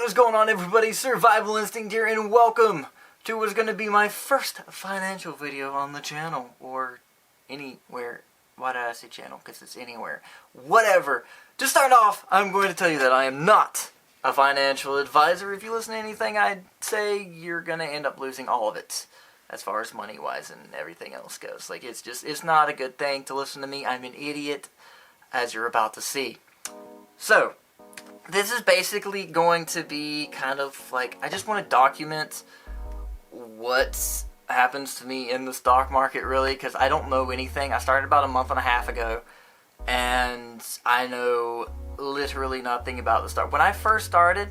What is going on, everybody? Survival Instinct here, and welcome to what's going to be my first financial video on the channel, or anywhere. Why did I say channel? Because it's anywhere. Whatever. To start off, I'm going to tell you that I am not a financial advisor. If you listen to anything I'd say, you're going to end up losing all of it, as far as money-wise and everything else goes. Like, it's not a good thing to listen to me. I'm an idiot, as you're about to see. So, this is basically going to be kind of like, I just want to document what happens to me in the stock market, really, because I don't know anything. I started about a month and a half ago, and I know literally nothing about the stock. When I first started,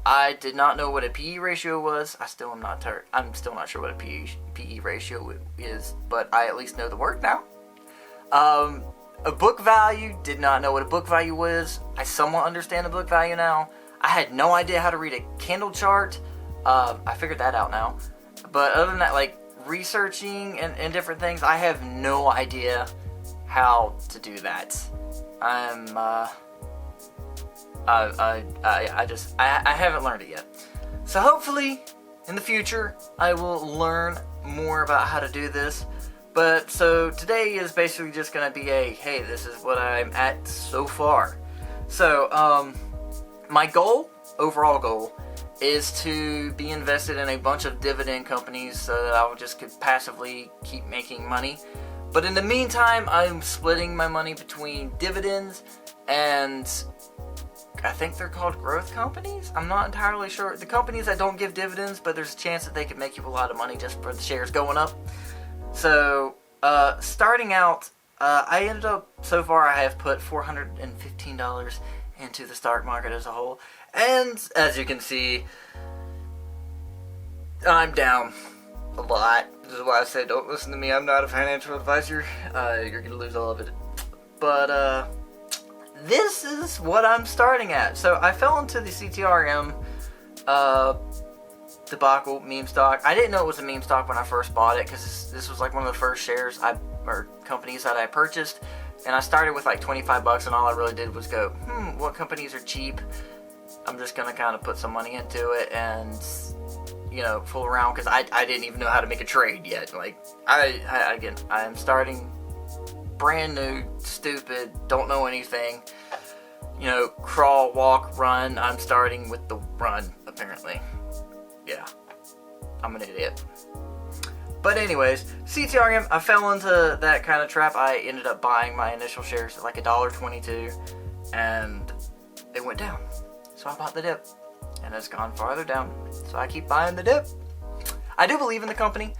I did not know what a PE ratio was. I'm still not sure what a PE ratio is, but I at least know the word now. A book value, did not know what a book value was. I somewhat understand a book value now. I had no idea how to read a candle chart. I figured that out now. But other than that, like, researching and different things, I have no idea how to do that. I haven't learned it yet. So hopefully, in the future, I will learn more about how to do this. But, so, today is basically just going to be a, hey, this is what I'm at so far. So, my overall goal, is to be invested in a bunch of dividend companies so that I could passively keep making money. But in the meantime, I'm splitting my money between dividends and I think they're called growth companies? I'm not entirely sure. The companies that don't give dividends, but there's a chance that they could make you a lot of money just for the shares going up. So, starting out, I ended up, so far I have put $415 into the stock market as a whole. And, as you can see, I'm down a lot. This is why I say don't listen to me. I'm not a financial advisor. You're going to lose all of it. But, this is what I'm starting at. So, I fell into the CTRM, debacle meme stock. I didn't know it was a meme stock when I first bought it because this was like one of the first shares or companies that I purchased, and I started with like 25 bucks, and all I really did was go, what companies are cheap? I'm just gonna kind of put some money into it and, you know, fool around, because I didn't even know how to make a trade yet. Like, I am starting brand new, stupid, don't know anything, you know, crawl, walk, run. I'm starting with the run, apparently. Yeah, I'm an idiot. But anyways, CTRM, I fell into that kind of trap. I ended up buying my initial shares at like $1.22, and it went down. So I bought the dip, and it's gone farther down. So I keep buying the dip. I do believe in the company.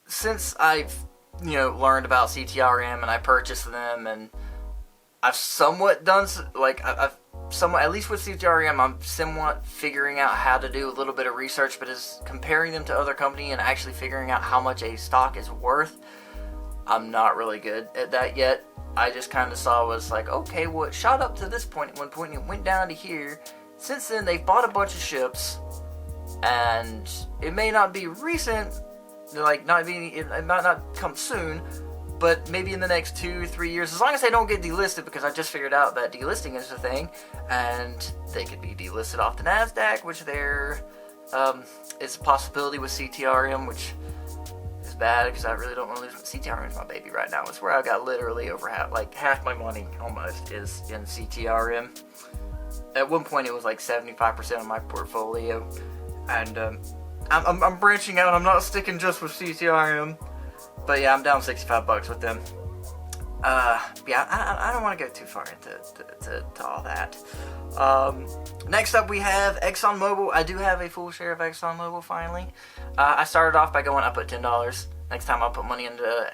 Since I've, learned about CTRM and I purchased them, and I've somewhat done, at least with CTRM, I'm somewhat figuring out how to do a little bit of research, but is comparing them to other companies and actually figuring out how much a stock is worth, I'm not really good at that yet. I just kind of saw was like, okay, well, it shot up to this point at one point, and it went down to here. Since then, they've bought a bunch of ships, and it may not be recent, it might not come soon, but maybe in the next 2 or 3 years, as long as they don't get delisted, because I just figured out that delisting is a thing, and they could be delisted off the NASDAQ, which it's a possibility with CTRM, which is bad, because I really don't want to lose. CTRM is my baby right now. It's where I got literally over half my money, almost, is in CTRM. At one point, it was like 75% of my portfolio, and I'm branching out. I'm not sticking just with CTRM. But yeah, I'm down 65 bucks with them. I don't want to go too far into all that. Next up, we have Exxon Mobil. I do have a full share of Exxon Mobil finally. I started off by going, I put $10. Next time I put money into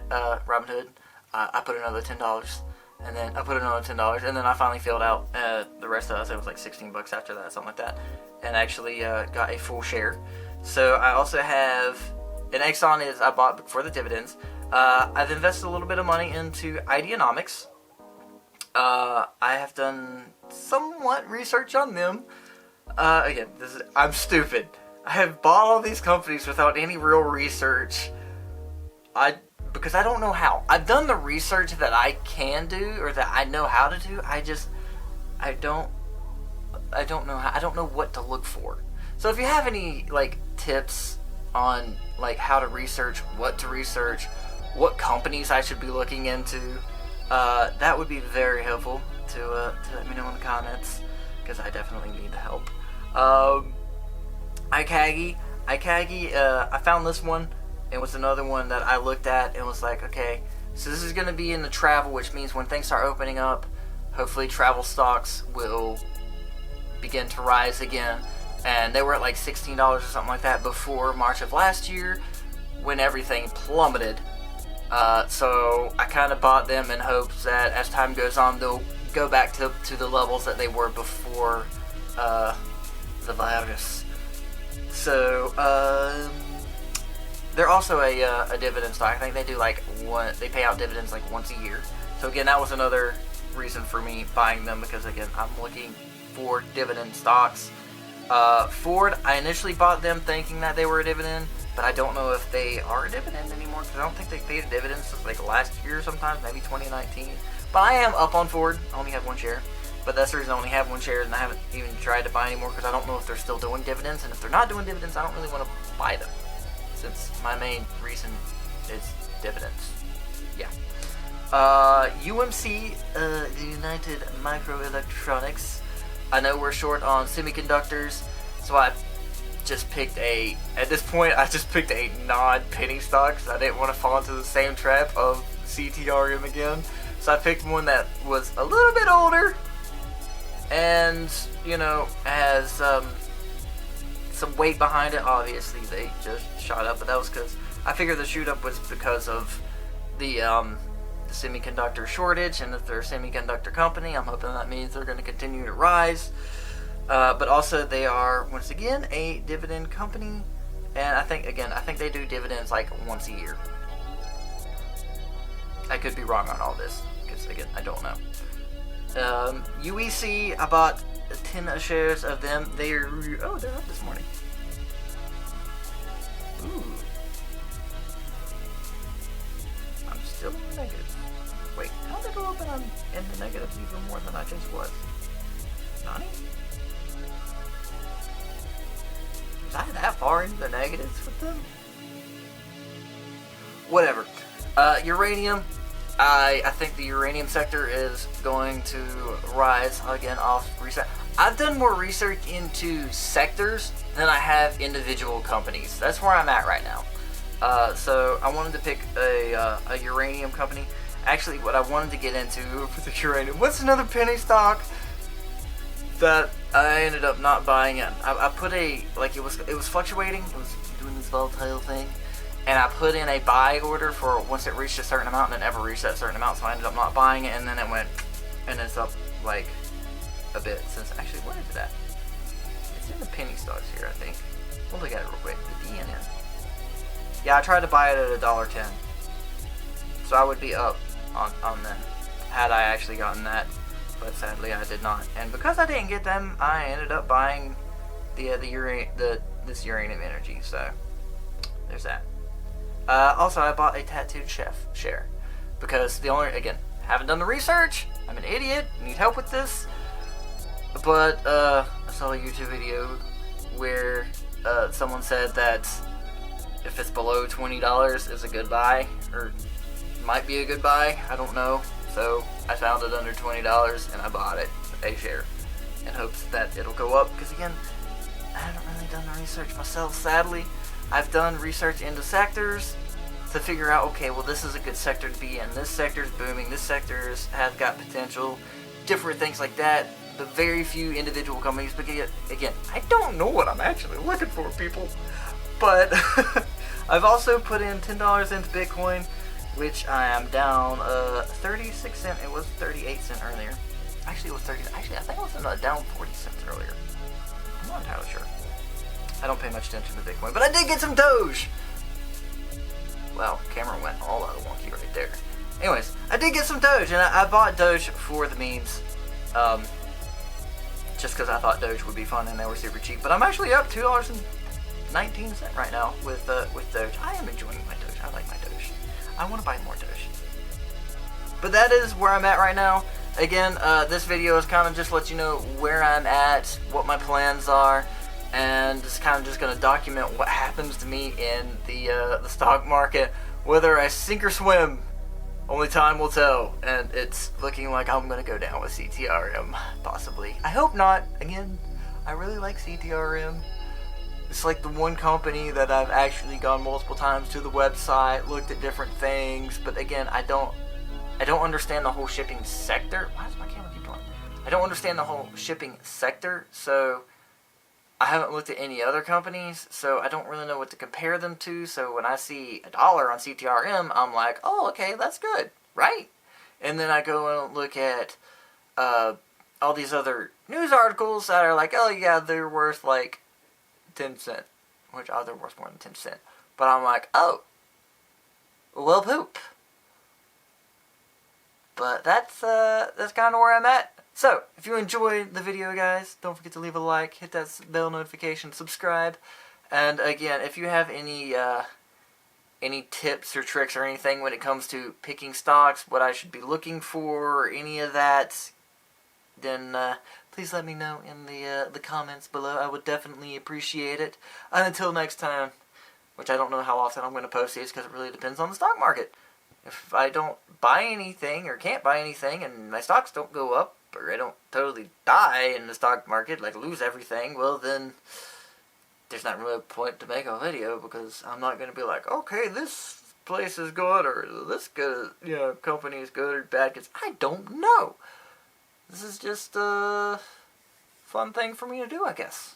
Robinhood, I put another $10. And then I put another $10. And then I finally filled out the rest of it was like 16 bucks after that, something like that. And actually got a full share. So I also have... And Exxon I bought for the dividends. I've invested a little bit of money into Ideanomics. I have done somewhat research on them. Again, I'm stupid. I have bought all these companies without any real research. Because I don't know how. I've done the research that I can do, or that I know how to do. I don't don't know I don't know what to look for. So if you have any like tips on like how to research, what to research, what companies I should be looking into, that would be very helpful to let me know in the comments, because I definitely need the help. iCaggy, I found this one. It was another one that I looked at and was like, okay, so this is going to be in the travel, which means when things start opening up, hopefully travel stocks will begin to rise again. And they were at like $16 or something like that before March of last year, when everything plummeted. So I kind of bought them in hopes that as time goes on, they'll go back to the levels that they were before the virus. So they're also a dividend stock. I think they do they pay out dividends like once a year. So again, that was another reason for me buying them, because again, I'm looking for dividend stocks. Ford, I initially bought them thinking that they were a dividend, but I don't know if they are a dividend anymore, because I don't think they paid a dividend since like last year sometimes, maybe 2019. But I am up on Ford. I only have one share. But that's the reason I only have one share, and I haven't even tried to buy anymore, because I don't know if they're still doing dividends. And if they're not doing dividends, I don't really want to buy them, since my main reason is dividends. Yeah. UMC, the United Microelectronics. I know we're short on semiconductors, so at this point, I just picked a non-penny stock, because I didn't want to fall into the same trap of CTRM again. So I picked one that was a little bit older, and, has some weight behind it. Obviously, they just shot up, but that was because I figured the shoot up was because of the semiconductor shortage, and if they're a semiconductor company, I'm hoping that means they're going to continue to rise. But also, they are, once again, a dividend company, and I think they do dividends like once a year. I could be wrong on all this, because again, I don't know. UEC, I bought 10 shares of them. They're up this morning. Ooh. I'm still in the negative. Wait, how did it go up and I'm in the negative even more than I just was? Nani? Was I that far into the negatives with them? Whatever. Uranium. I think the uranium sector is going to rise again off reset. I've done more research into sectors than I have individual companies. That's where I'm at right now. So I wanted to pick a uranium company. Actually, what I wanted to get into for the uranium, what's another penny stock that I ended up not buying it? I put it was fluctuating. It was doing this volatile thing. And I put in a buy order for once it reached a certain amount, and it never reached that certain amount, so I ended up not buying it, and then it went, and it's up like a bit since. Actually, where is it at? It's in the penny stocks here, I think. We'll look at it real quick. The DNN. Yeah, I tried to buy it at $1.10, so I would be up on them had I actually gotten that, but sadly I did not. And because I didn't get them, I ended up buying this uranium energy. So there's that. Also, I bought a Tattooed Chef share, because haven't done the research. I'm an idiot, need help with this. But I saw a YouTube video where someone said that if it's below $20, it's a good buy, or might be a good buy. I don't know. So I found it under $20 and I bought it, a share, in hopes that it'll go up. Because again, I haven't really done the research myself, sadly. I've done research into sectors to figure out, okay, well, this is a good sector to be in. This sector's booming. This sector has got potential. Different things like that. But very few individual companies. But again, I don't know what I'm actually looking for, people. But I've also put in $10 into Bitcoin, which I am down 36 cents. It was 38 cents earlier. Actually, it was 30. Actually, I think it was down 40 cents earlier. I'm not entirely sure. I don't pay much attention to Bitcoin, but I did get some Doge. Well, camera went all out of wonky right there. Anyways, I did get some Doge, and I bought Doge for the memes, just because I thought Doge would be fun and they were super cheap. But I'm actually up $2.19 right now with Doge. I am enjoying my Doge. I like my Doge. I want to buy more Doge. But that is where I'm at right now. again, this video is kind of just let you know where I'm at, what my plans are, and it's kind of just going to document what happens to me in the stock market. Whether I sink or swim, only time will tell, and it's looking like I'm going to go down with CTRM, possibly. I hope not. Again, I really like CTRM. It's like the one company that I've actually gone multiple times to the website, looked at different things, but again, I don't understand the whole shipping sector. Why does my camera keep going? I don't understand the whole shipping sector, so I haven't looked at any other companies, so I don't really know what to compare them to. So when I see $1 on CTRM, I'm like, oh, okay, that's good, right? And then I go and look at all these other news articles that are like, oh yeah, they're worth like 10 cents, which they're worth more than 10 cents. But I'm like, oh, well, poop. But that's kind of where I'm at. So, if you enjoyed the video, guys, don't forget to leave a like, hit that bell notification, subscribe, and again, if you have any tips or tricks or anything when it comes to picking stocks, what I should be looking for, or any of that, then please let me know in the comments below. I would definitely appreciate it. And until next time, which I don't know how often I'm going to post these because it really depends on the stock market. If I don't buy anything or can't buy anything and my stocks don't go up, or I don't totally die in the stock market, like lose everything, well then there's not really a point to make a video, because I'm not going to be like, okay, this place is good, or this good, company is good or bad, because I don't know. This is just a fun thing for me to do, I guess.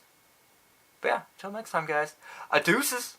But yeah, till next time, guys. Deuces!